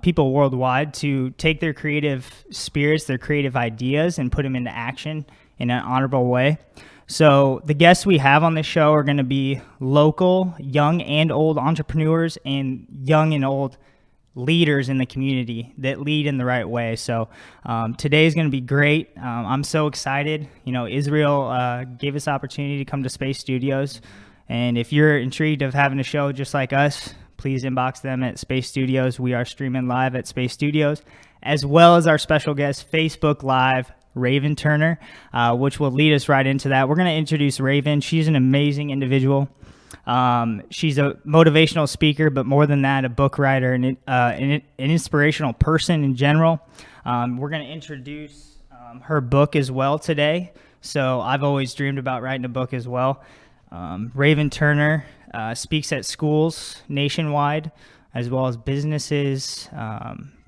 people worldwide to take their creative spirits, their creative ideas, and put them into action in an honorable way. So the guests we have on this show are going to be local, young and old entrepreneurs and young and old leaders in the community that lead in the right way. So today is going to be great. I'm so excited. Israel gave us opportunity to come to Space Studios. And if you're intrigued of having a show just like us, please inbox them at Space Studios. We are streaming live at Space Studios, as well as our special guest, Facebook Live, Raven Turner, which will lead us right into that. We're going to introduce Raven. She's an amazing individual. She's a motivational speaker, but more than that, a book writer and an inspirational person in general. We're going to introduce her book as well today. So I've always dreamed about writing a book as well. Raven Turner speaks at schools nationwide, as well as businesses,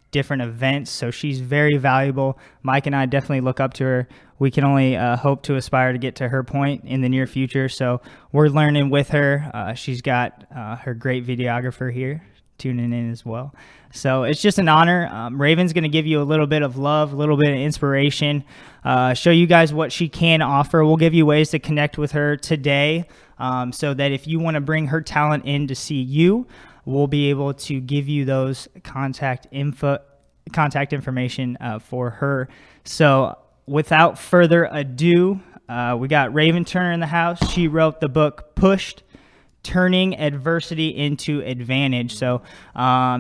different events. So she's very valuable. Mike and I definitely look up to her. We can only hope to aspire to get to her point in the near future. So we're learning with her. She's got her great videographer here tuning in as well. So it's just an honor. Raven's going to give you a little bit of love, a little bit of inspiration, show you guys what she can offer. We'll give you ways to connect with her today, so that if you want to bring her talent in to see you, we'll be able to give you those contact information for her. So without further ado, we got Raven Turner in the house. She wrote the book Pushed: Turning Adversity into Advantage. So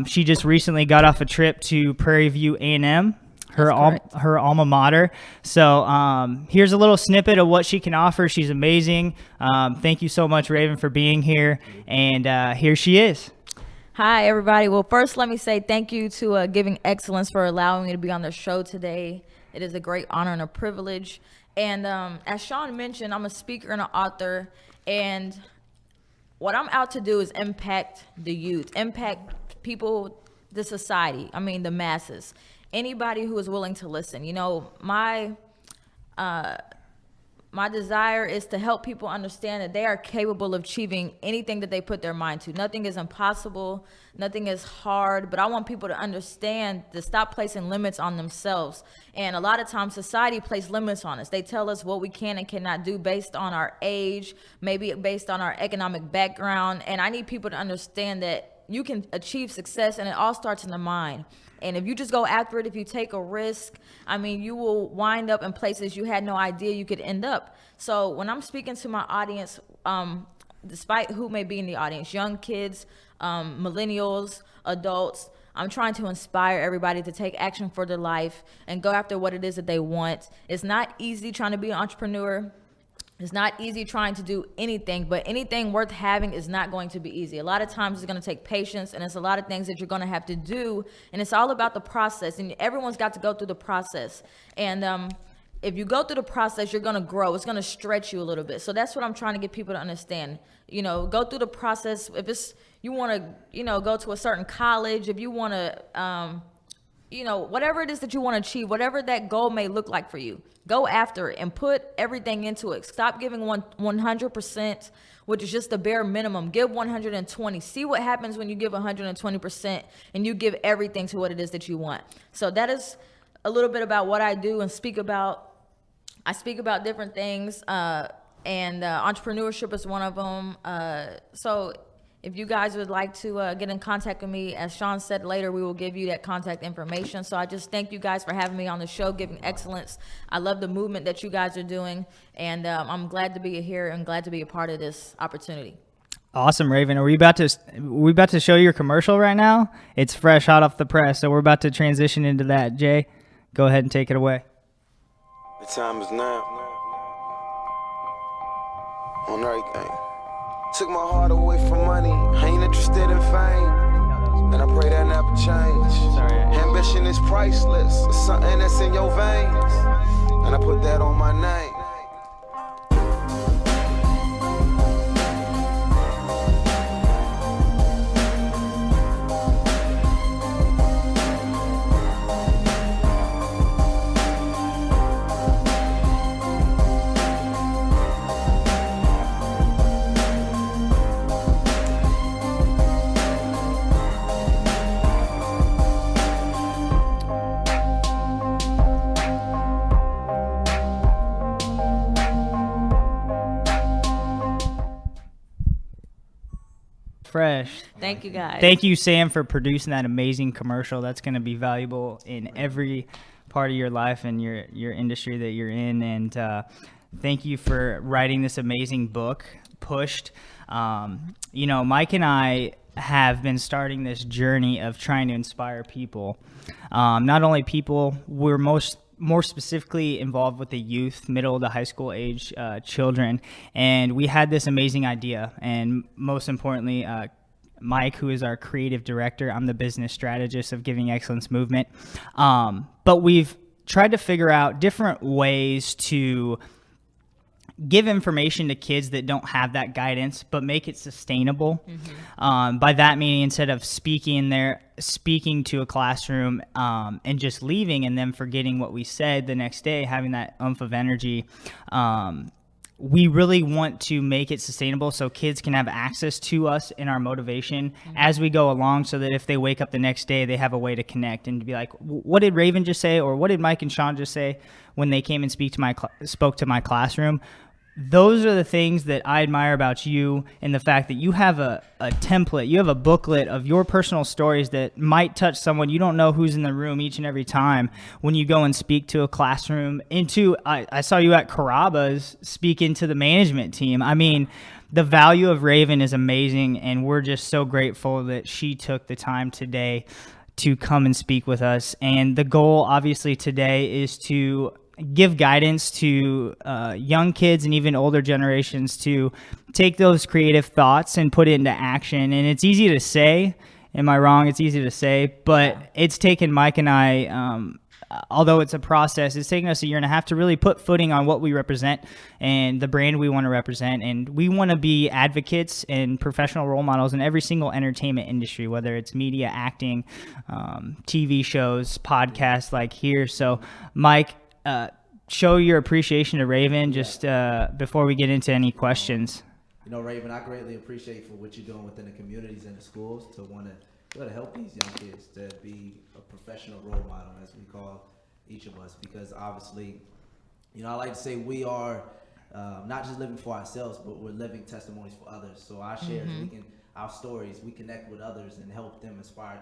she just recently got off a trip to Prairie View A&M, her alma mater. So here's a little snippet of what she can offer. She's amazing. Thank you so much, Raven, for being here. And here she is. Hi, everybody. Well, first, let me say thank you to Giving Excellence for allowing me to be on the show today. It is a great honor and a privilege. And as Sean mentioned, I'm a speaker and an author. And what I'm out to do is impact the youth, impact people, the society, the masses, anybody who is willing to listen. My desire is to help people understand that they are capable of achieving anything that they put their mind to. Nothing is impossible. Nothing is hard. But I want people to understand to stop placing limits on themselves. And a lot of times society places limits on us. They tell us what we can and cannot do based on our age, maybe based on our economic background. And I need people to understand that you can achieve success, and it all starts in the mind. And if you just go after it, if you take a risk, you will wind up in places you had no idea you could end up. So when I'm speaking to my audience, despite who may be in the audience, young kids, millennials, adults, I'm trying to inspire everybody to take action for their life and go after what it is that they want. It's not easy trying to be an entrepreneur. It's not easy trying to do anything, but anything worth having is not going to be easy. A lot of times it's going to take patience, and it's a lot of things that you're going to have to do, and it's all about the process, and everyone's got to go through the process. And if you go through the process, you're going to grow. It's going to stretch you a little bit. So that's what I'm trying to get people to understand. Go through the process. If it's you want to, go to a certain college, if you want to, whatever it is that you want to achieve, whatever that goal may look like for you, go after it and put everything into it. Stop giving 100%, which is just the bare minimum. Give 120. See what happens when you give 120% and you give everything to what it is that you want. So that is a little bit about what I do and speak about. I speak about different things, and entrepreneurship is one of them. So if you guys would like to get in contact with me, as Sean said, later we will give you that contact information. So I just thank you guys for having me on the show, Giving Excellence. I love the movement that you guys are doing, and I'm glad to be here and glad to be a part of this opportunity. Awesome, Raven. Are we about to show your commercial right now? It's fresh, hot off the press, so we're about to transition into that. Jay, go ahead and take it away. The time is now. On everything. Took my heart away from money. I ain't interested in fame. And I pray that never change. Ambition is priceless. It's something that's in your veins. And I put that on my name. fresh. Thank you, guys. Thank you, Sam, for producing that amazing commercial. That's going to be valuable in every part of your life and your industry that you're in. And thank you for writing this amazing book, Pushed. Mike and I have been starting this journey of trying to inspire people. Not only people, we're more specifically involved with the youth, middle to high school age children. And we had this amazing idea. And most importantly, Mike, who is our creative director, I'm the business strategist of Giving Excellence Movement. But we've tried to figure out different ways to give information to kids that don't have that guidance, but make it sustainable. By that meaning, instead of speaking to a classroom and just leaving and then forgetting what we said the next day, having that oomph of energy, we really want to make it sustainable so kids can have access to us in our motivation as we go along, so that if they wake up the next day, they have a way to connect and to be like, what did Raven just say? Or what did Mike and Sean just say when they came and spoke to my classroom? Those are the things that I admire about you, and the fact that you have a template, you have a booklet of your personal stories that might touch someone. You don't know who's in the room each and every time when you go and speak to a classroom. I saw you at Carrabba's speaking to the management team. I mean, the value of Raven is amazing, and we're just so grateful that she took the time today to come and speak with us. And the goal, obviously, today is to give guidance to young kids and even older generations to take those creative thoughts and put it into action. And it's easy to say, am I wrong? It's easy to say, but it's taken Mike and I, although it's a process, it's taken us 1.5 years to really put footing on what we represent and the brand we want to represent. And we want to be advocates and professional role models in every single entertainment industry, whether it's media, acting, TV shows, podcasts like here. So Mike, show your appreciation to Raven just before we get into any questions. Raven, I greatly appreciate for what you're doing within the communities and the schools to want to help these young kids to be a professional role model, as we call each of us, because obviously, I like to say we are not just living for ourselves, but we're living testimonies for others. So our shares, our stories, we connect with others and help them aspire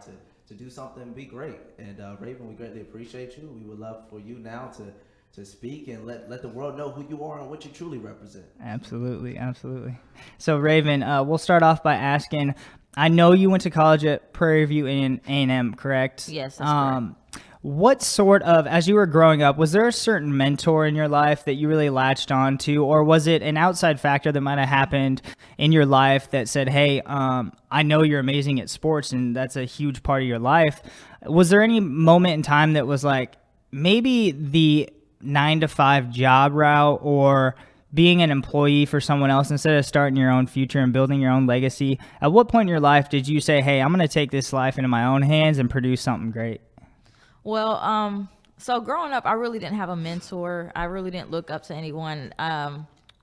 to do something and be great. And Raven, we greatly appreciate you. We would love for you now to speak and let the world know who you are and what you truly represent. Absolutely. So Raven, we'll start off by asking, I know you went to college at Prairie View and A&M, correct? Yes, that's correct. What sort of, as you were growing up, was there a certain mentor in your life that you really latched on to, or was it an outside factor that might have happened in your life that said, hey, I know you're amazing at sports and that's a huge part of your life? Was there any moment in time that was like maybe the 9-to-5 job route or being an employee for someone else instead of starting your own future and building your own legacy? At what point in your life did you say, hey, I'm going to take this life into my own hands and produce something great? Well, so growing up, I really didn't have a mentor. I really didn't look up to anyone.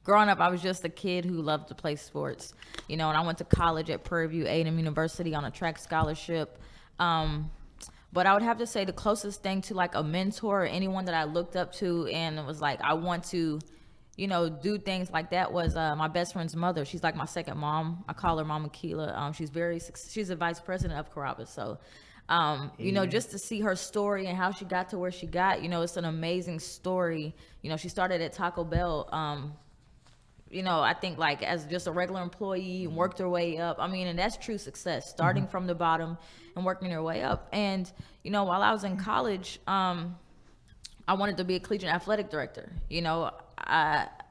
Growing up, I was just a kid who loved to play sports, and I went to college at Prairie View A&M University on a track scholarship. But I would have to say the closest thing to like a mentor or anyone that I looked up to and was like, I want to, do things like that was my best friend's mother. She's like my second mom. I call her Mama Keela. She's a vice president of Carrabba's. So, just to see her story and how she got to where she got, it's an amazing story. She started at Taco Bell, I think like as just a regular employee and worked her way up. And that's true success, starting from the bottom and working her way up. And, while I was in college, I wanted to be a collegiate athletic director.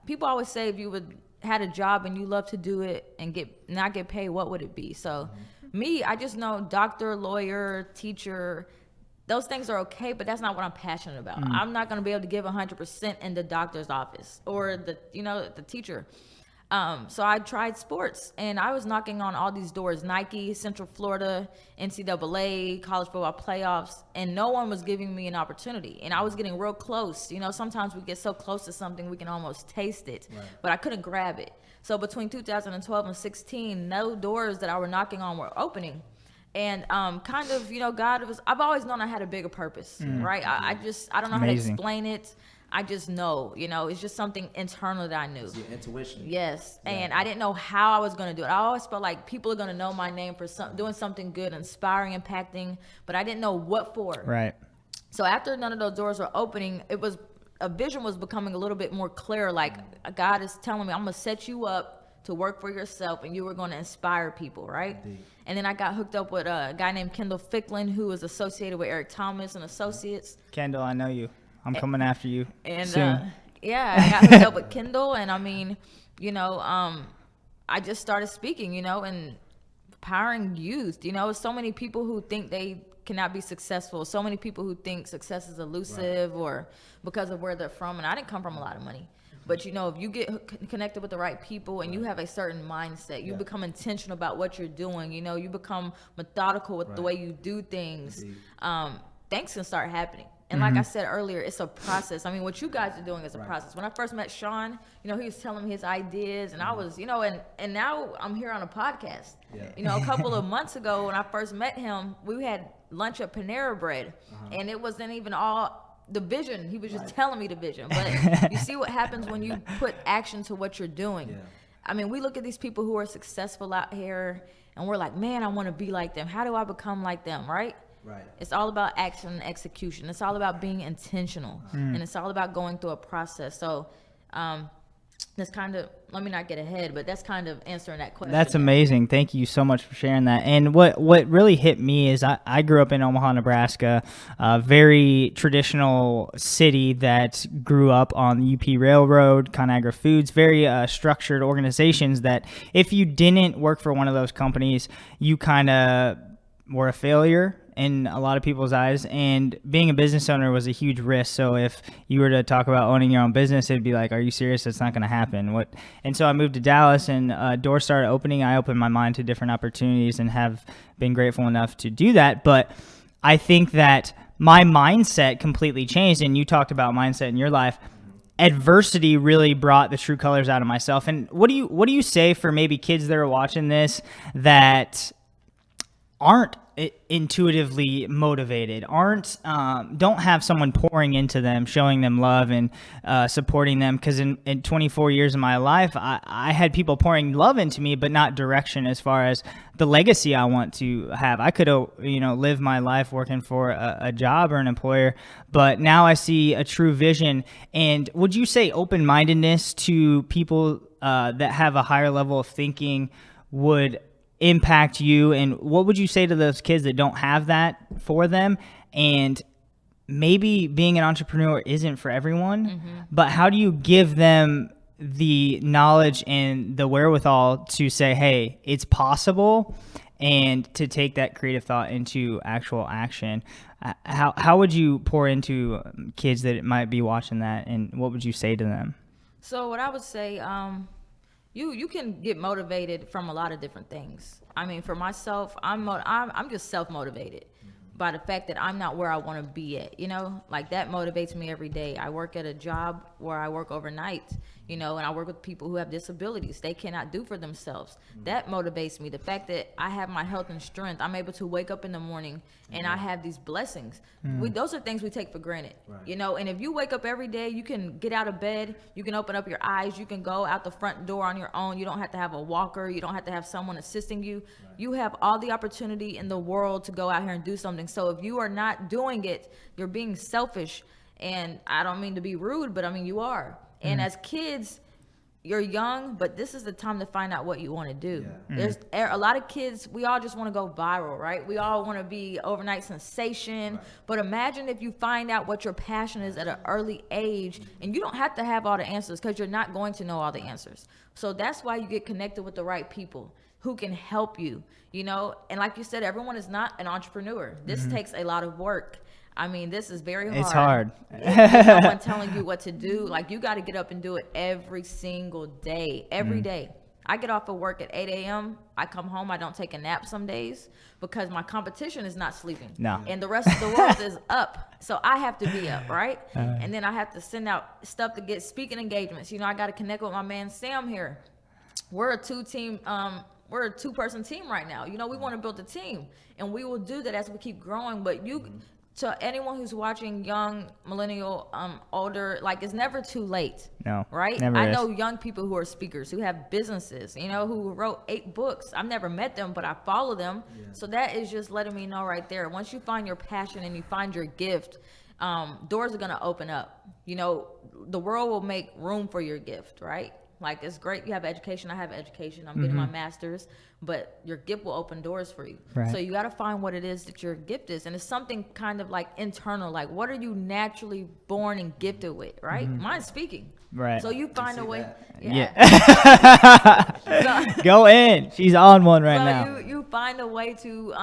People always say if you had a job and you love to do it and not get paid, what would it be? So me, I just know doctor, lawyer, teacher, those things are okay, but that's not what I'm passionate about. I'm not going to be able to give 100% in the doctor's office or the teacher. So I tried sports and I was knocking on all these doors, Nike, Central Florida, NCAA, college football playoffs, and no one was giving me an opportunity. And I was getting real close. Sometimes we get so close to something we can almost taste it, but I couldn't grab it. So between 2012 and 16, no doors that I were knocking on were opening. And God I've always known I had a bigger purpose, right? I don't know how to explain it. I just know, you know, it's just something internal that I knew. It's your intuition. Yes. Yeah. And I didn't know how I was going to do it. I always felt like people are going to know my name for doing something good, inspiring, impacting, but I didn't know what for. Right. So after none of those doors were opening, a vision was becoming a little bit more clear. Like God is telling me, I'm going to set you up to work for yourself, and you were going to inspire people, right? Indeed. And then I got hooked up with a guy named Kendall Ficklin, who is associated with Eric Thomas and Associates. Kendall, I know you. I'm coming after you And soon. yeah, I got hooked up with Kendall, and I mean, you know, I just started speaking, you know, and empowering youth. You know, so many people who think they cannot be successful. So many people who think success is elusive or because of where they're from. And I didn't come from a lot of money. But, you know, if you get connected with the right people and you have a certain mindset, you become intentional about what you're doing. You know, you become methodical with the way you do things. Things can start happening. And like I said earlier, it's a process. I mean, what you guys are doing is a process. When I first met Sean, you know, he was telling me his ideas, and I was, you know, and now I'm here on a podcast. Yeah. You know, a couple of months ago when I first met him, we had lunch at Panera Bread, and it wasn't even all the vision. He was just telling me the vision. But you see what happens when you put action to what you're doing. Yeah. I mean, we look at these people who are successful out here, and we're like, man, I want to be like them. How do I become like them, right? Right. It's all about action and execution. It's all about being intentional, and it's all about going through a process. So that's kind of, let me not get ahead, but that's kind of answering that question. That's amazing. Thank you so much for sharing that. And what really hit me is I grew up in Omaha, Nebraska, a very traditional city that grew up on the UP Railroad, ConAgra Foods, very structured organizations that if you didn't work for one of those companies, you kind of were a failure in a lot of people's eyes, and being a business owner was a huge risk. So if you were to talk about owning your own business, it'd be like, are you serious? It's not going to happen. And so I moved to Dallas, and doors started opening. I opened my mind to different opportunities and have been grateful enough to do that. But I think that my mindset completely changed, and you talked about mindset in your life. Adversity really brought the true colors out of myself. And what do you say for maybe kids that are watching this that aren't intuitively motivated, don't have someone pouring into them, showing them love and supporting them? Because in 24 years of my life, I had people pouring love into me, but not direction as far as the legacy I want to have. I could have, lived my life working for a job or an employer, but now I see a true vision. And would you say open-mindedness to people that have a higher level of thinking would impact you? And what would you say to those kids that don't have that for them? And maybe being an entrepreneur isn't for everyone, but how do you give them the knowledge and the wherewithal to say, hey, it's possible, and to take that creative thought into actual action? How would you pour into kids that might be watching that, and what would you say to them? So what I would say, you can get motivated from a lot of different things. I mean, for myself, I'm just self-motivated by the fact that I'm not where I want to be at, like that motivates me every day. I work at a job where I work overnight, and I work with people who have disabilities. They cannot do for themselves. That motivates me. The fact that I have my health and strength, I'm able to wake up in the morning and I have these blessings. Those are things we take for granted, and if you wake up every day, you can get out of bed, you can open up your eyes, you can go out the front door on your own. You don't have to have a walker. You don't have to have someone assisting you. You have all the opportunity in the world to go out here and do something. So if you are not doing it, you're being selfish. And I don't mean to be rude, but I mean, you are. And as kids, you're young, but this is the time to find out what you want to do. There's a lot of kids, we all just want to go viral, right? We all want to be overnight sensation. But imagine if you find out what your passion is at an early age, and you don't have to have all the answers, because you're not going to know all the answers. So that's why you get connected with the right people who can help you, and like you said, everyone is not an entrepreneur. This takes a lot of work. I mean, this is very hard. It's hard. There's no one telling you what to do. Like, you got to get up and do it every single day, every day. I get off of work at 8 a.m. I come home. I don't take a nap some days because my competition is not sleeping. No. And the rest of the world is up. So I have to be up, right? And then I have to send out stuff to get speaking engagements. I got to connect with my man Sam here. We're a we're a two-person team right now. We want to build a team, and we will do that as we keep growing. But to anyone who's watching, young, millennial, older, like, it's never too late. No, right? never I is. know young people who are speakers, who have businesses, you know, who wrote 8 books. I've never met them, but I follow them. Yeah. So that is just letting me know right there. Once you find your passion and you find your gift, doors are going to open up. You know, the world will make room for your gift, right? Like, it's great you have education. I have education. I'm getting my master's, but your gift will open doors for you. Right. So you got to find what it is that your gift is. And it's something kind of like internal, like what are you naturally born and gifted with, right? Mine's speaking. Right. So you find a way. Yeah. So, Go in. She's on one right so now. you find a way to,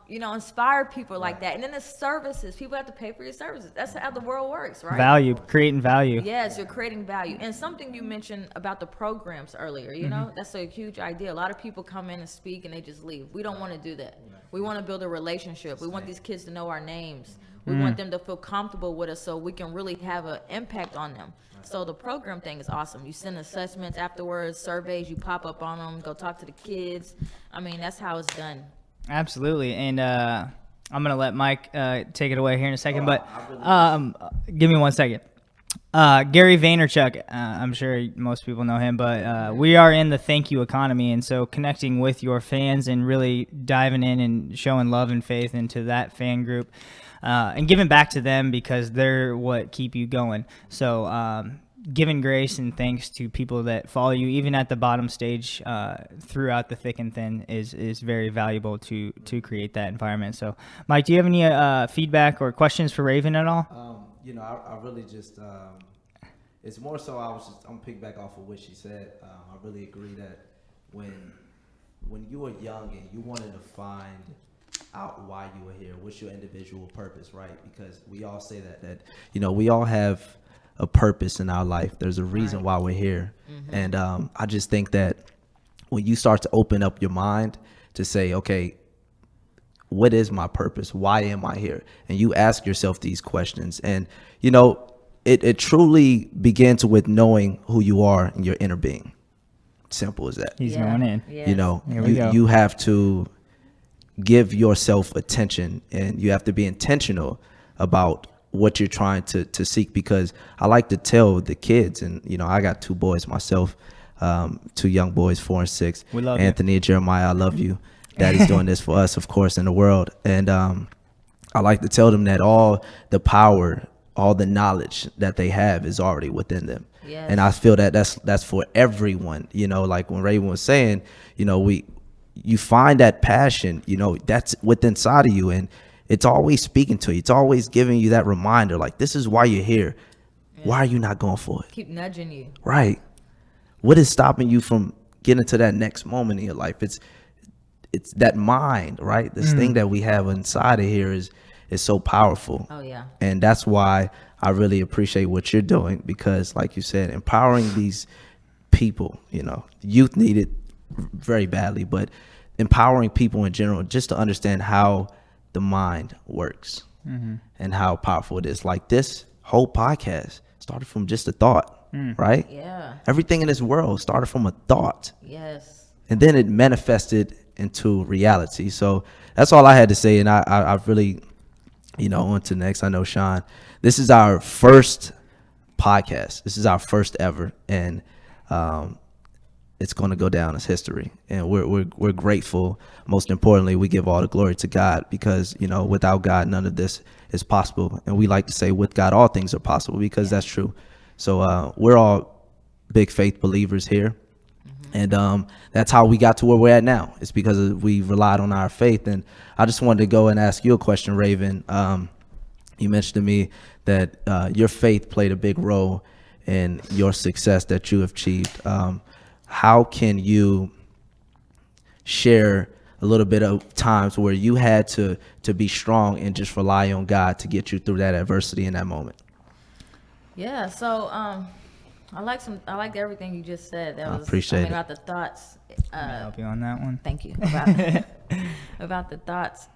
you know, inspire people like that. And then the services. People have to pay for your services. That's how the world works, right? Value, creating value. Yes, you're creating value. And something you mentioned about the programs earlier, you know, that's a huge idea. A lot of people come in and speak and they just leave. We don't want to do that. We want to build a relationship. We want these kids to know our names. We want them to feel comfortable with us so we can really have an impact on them. So the program thing is awesome. You send assessments afterwards, surveys, you pop up on them, go talk to the kids. I mean, that's how it's done. Absolutely. And I'm going to let Mike take it away here in a second, but give me 1 second. Gary Vaynerchuk, I'm sure most people know him, but we are in the thank you economy. And so connecting with your fans and really diving in and showing love and faith into that fan group and giving back to them because they're what keep you going. So giving grace and thanks to people that follow you, even at the bottom stage, throughout the thick and thin is very valuable to create that environment. So Mike, do you have any feedback or questions for Raven at all? You know, I really just, it's more so I'm piggyback off of what she said. I really agree that when you were young and you wanted to find out why you were here, what's your individual purpose, right? Because we all say that, you know, we all have a purpose in our life. There's a reason why we're here. And I just think that when you start to open up your mind to say, okay, what is my purpose? Why am I here? And you ask yourself these questions. And, you know, it truly begins with knowing who you are in your inner being. Simple as that. He's going in. Yes. You know, Here we go. you have to give yourself attention and you have to be intentional about what you're trying to seek. Because I like to tell the kids, and, you know, I got 2 boys myself, 2 young boys, 4 and 6. We love Anthony and Jeremiah, I love you. Daddy's doing this for us, of course, in the world. And I like to tell them that all the power, all the knowledge that they have is already within them. Yes. And I feel that that's for everyone. You know, like when Raven was saying, you know, you find that passion, you know, that's within inside of you, and it's always speaking to you. It's always giving you that reminder, like, this is why you're here. Yeah. Why are you not going for it? Keep nudging you. Right. What is stopping you from getting to that next moment in your life? It's that mind, right? This thing that we have inside of here is so powerful. Oh, yeah. And that's why I really appreciate what you're doing, because like you said, empowering these people, you know, youth need it very badly, but empowering people in general, just to understand how the mind works and how powerful it is. Like this whole podcast started from just a thought, right? Yeah. Everything in this world started from a thought. Yes. And then it manifested into reality. So that's all I had to say. And I really, you know, on to next. I know, Sean, this is our first podcast. This is our first ever. And it's going to go down as history. And we're grateful. Most importantly, we give all the glory to God, because, you know, without God, none of this is possible. And we like to say with God, all things are possible, because that's true. So we're all big faith believers here. And that's how we got to where we're at now. It's because we relied on our faith. And I just wanted to go and ask you a question, Raven. You mentioned to me that your faith played a big role in your success that you have achieved. How can you share a little bit of times where you had to be strong and just rely on God to get you through that adversity in that moment? Yeah. So I like everything you just said. That was appreciate it. About the thoughts. Can I help you on that one? Thank you. About the thoughts.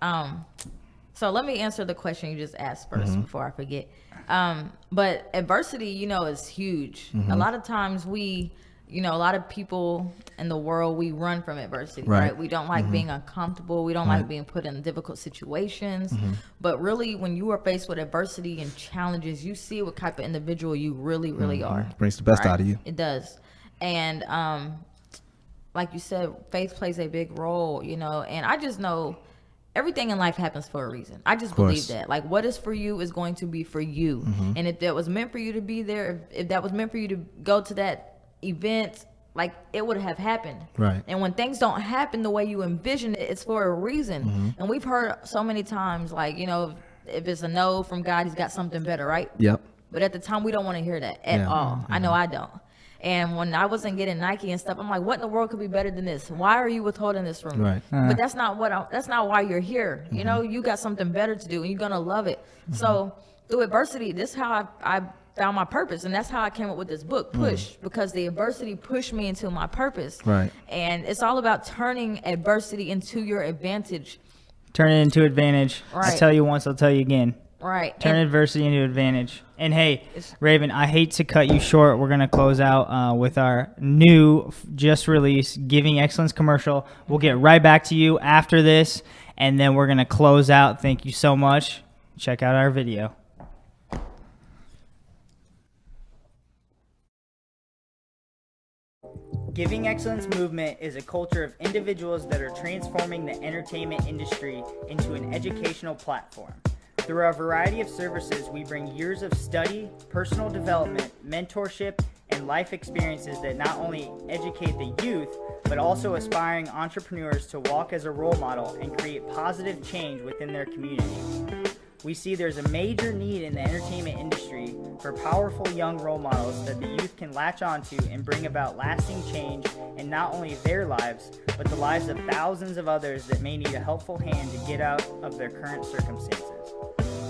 So let me answer the question you just asked first before I forget. But adversity, you know, is huge. A lot of times we a lot of people in the world, we run from adversity, right? We don't like being uncomfortable. We don't like being put in difficult situations. But really, when you are faced with adversity and challenges, you see what type of individual you really, really are. Brings the best out of you. It does. And like you said, faith plays a big role, and I just know everything in life happens for a reason. I just believe that. Like, what is for you is going to be for you. And if that was meant for you to be there, if that was meant for you to go to that event, like, it would have happened. Right. And when things don't happen the way you envision it, it's for a reason. And we've heard so many times, like, if it's a no from God, he's got something better, right? Yep. But at the time, we don't want to hear that at all. I know I don't. And when I wasn't getting Nike and stuff, I'm like, what in the world could be better than this? Why are you withholding this from me? Right. But that's not why you're here. You got something better to do, and you're gonna love it. So through adversity, this is how I found my purpose, and that's how I came up with this book, Push, because the adversity pushed me into my purpose. Right. And it's all about turning adversity into your advantage. Turn it into advantage. Right. I tell you once, I'll tell you again. Right. Turn adversity into advantage. And hey, Raven, I hate to cut you short. We're going to close out with our new, just released Giving Excellence commercial. We'll get right back to you after this, and then we're going to close out. Thank you so much. Check out our video. Giving Excellence Movement is a culture of individuals that are transforming the entertainment industry into an educational platform. Through our variety of services, we bring years of study, personal development, mentorship, and life experiences that not only educate the youth, but also aspiring entrepreneurs to walk as a role model and create positive change within their communities. We see there's a major need in the entertainment industry for powerful young role models that the youth can latch onto and bring about lasting change in not only their lives, but the lives of thousands of others that may need a helpful hand to get out of their current circumstances.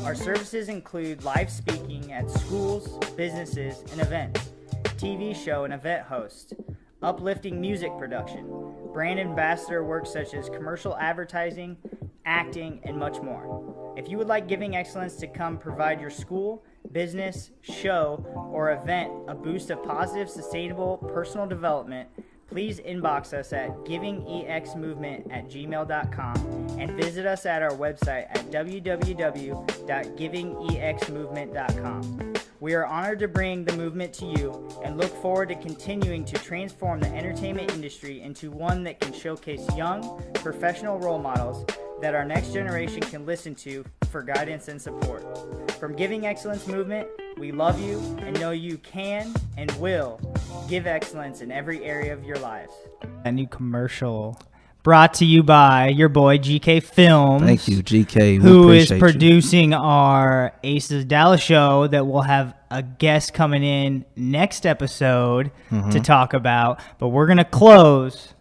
Our services include live speaking at schools, businesses, and events, TV show and event host, uplifting music production, brand ambassador work such as commercial advertising, acting, and much more. If you would like Giving Excellence to come provide your school, business, show, or event a boost of positive, sustainable personal development, please inbox us at givingexmovement@gmail.com and visit us at our website at www.givingexmovement.com. We are honored to bring the movement to you and look forward to continuing to transform the entertainment industry into one that can showcase young, professional role models that our next generation can listen to for guidance and support. From Giving Excellence Movement, we love you and know you can and will give excellence in every area of your lives. A new commercial brought to you by your boy GK Films. Thank you, GK. Who is producing our Aces Dallas show that we'll have a guest coming in next episode to talk about. But we're going to close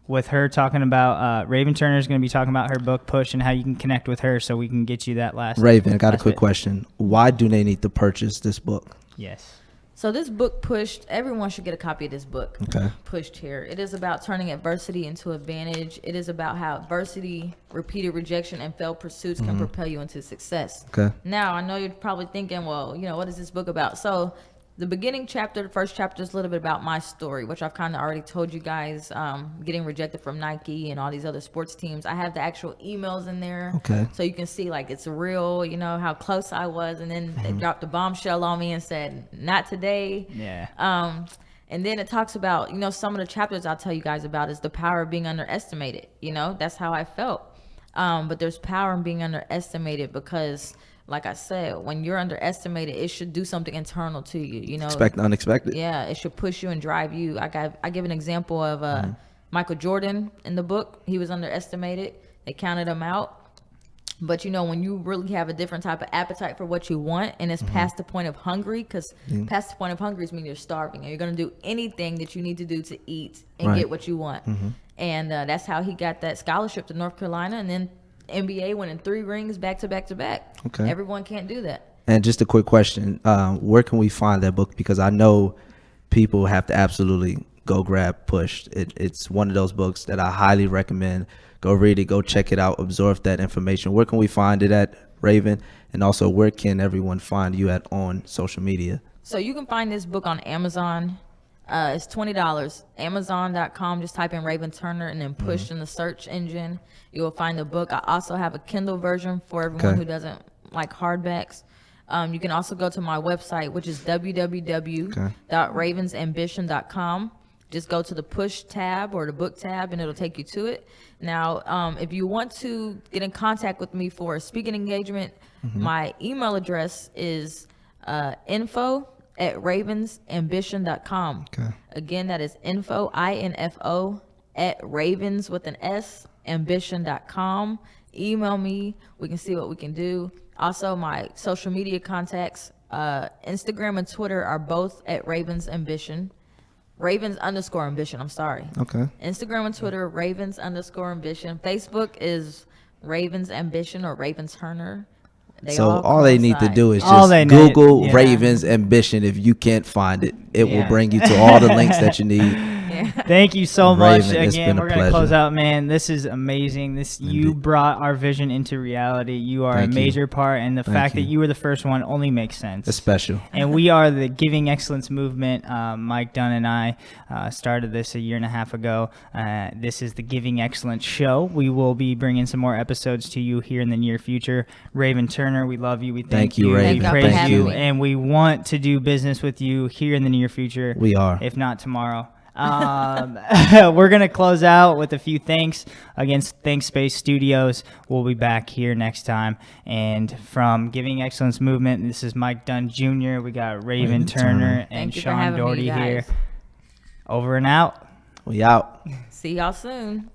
with her talking about, Raven Turner is going to be talking about her book, Push, and how you can connect with her so we can get you that last. Raven, I got a quick question. Why do they need to purchase this book? Yes. So this book, Pushed, everyone should get a copy of this book. Okay. Pushed here. It is about turning adversity into advantage. It is about how adversity, repeated rejection, and failed pursuits can propel you into success. Okay. Now, I know you're probably thinking, well, what is this book about? So the beginning chapter, the first chapter is a little bit about my story, which I've kind of already told you guys, getting rejected from Nike and all these other sports teams. I have the actual emails in there. Okay. So you can see, like, it's real, how close I was. And then they dropped a bombshell on me and said, not today. Yeah. And then it talks about, some of the chapters I'll tell you guys about is the power of being underestimated. That's how I felt. But there's power in being underestimated because, like I said, when you're underestimated, it should do something internal to you. Expect the unexpected. Yeah, it should push you and drive you. I give an example of Michael Jordan in the book. He was underestimated. They counted him out. But when you really have a different type of appetite for what you want, and it's past the point of hungry, because past the point of hungry means you're starving, and you're going to do anything that you need to do to eat and get what you want. And that's how he got that scholarship to North Carolina, and then NBA winning 3 rings back to back to back. Okay. Everyone can't do that. And just a quick question, where can we find that book? Because I know people have to absolutely go grab Push. It's one of those books that I highly recommend. Go read it, go check it out, absorb that information. Where can we find it at, Raven? And also, where can everyone find you at on social media? So you can find this book on Amazon. It's $20. Amazon.com. Just type in Raven Turner and then push in the search engine. You will find the book. I also have a Kindle version for everyone who doesn't like hardbacks. You can also go to my website, which is www.ravensambition.com. Just go to the push tab or the book tab, and it'll take you to it. Now, if you want to get in contact with me for a speaking engagement, my email address is info@ravensambition.com. Again, that is info, I-N-F-O, @ravens with an S, ambition.com. Email me. We can see what we can do. Also, my social media contacts, Instagram and Twitter are both at Ravens Ambition. Ravens_ambition, I'm sorry. Okay. Instagram and Twitter, Ravens_ambition. Facebook is Ravens Ambition or Raven Turner. So all they need to do is All just they Google need- Ravens Ambition. If you can't find it, it will bring you to all the links that you need. Thank you so much. Raven, it's Again, been a we're going to close pleasure. out, man. This is amazing. You brought our vision into reality. You are Thank a you. major part, and the fact that you. you were the first one only makes sense. It's special. And we are the Giving Excellence Movement. Mike Dunn and I started this a year and a half ago. This is the Giving Excellence Show. We will be bringing some more episodes to you here in the near future. Raven Turner, we love you. We thank you, Raven. We Thank praise God for Thank you. having me. And we want to do business with you here in the near future. We are. If not tomorrow. We're going to close out with a few thanks. Again, Thanks Space Studios. We'll be back here next time. And from Giving Excellence Movement, this is Mike Dunn Jr. We got Raven Turner and Thank you for Sean having me, Dougherty you here. guys. Over and out. We out. See y'all soon.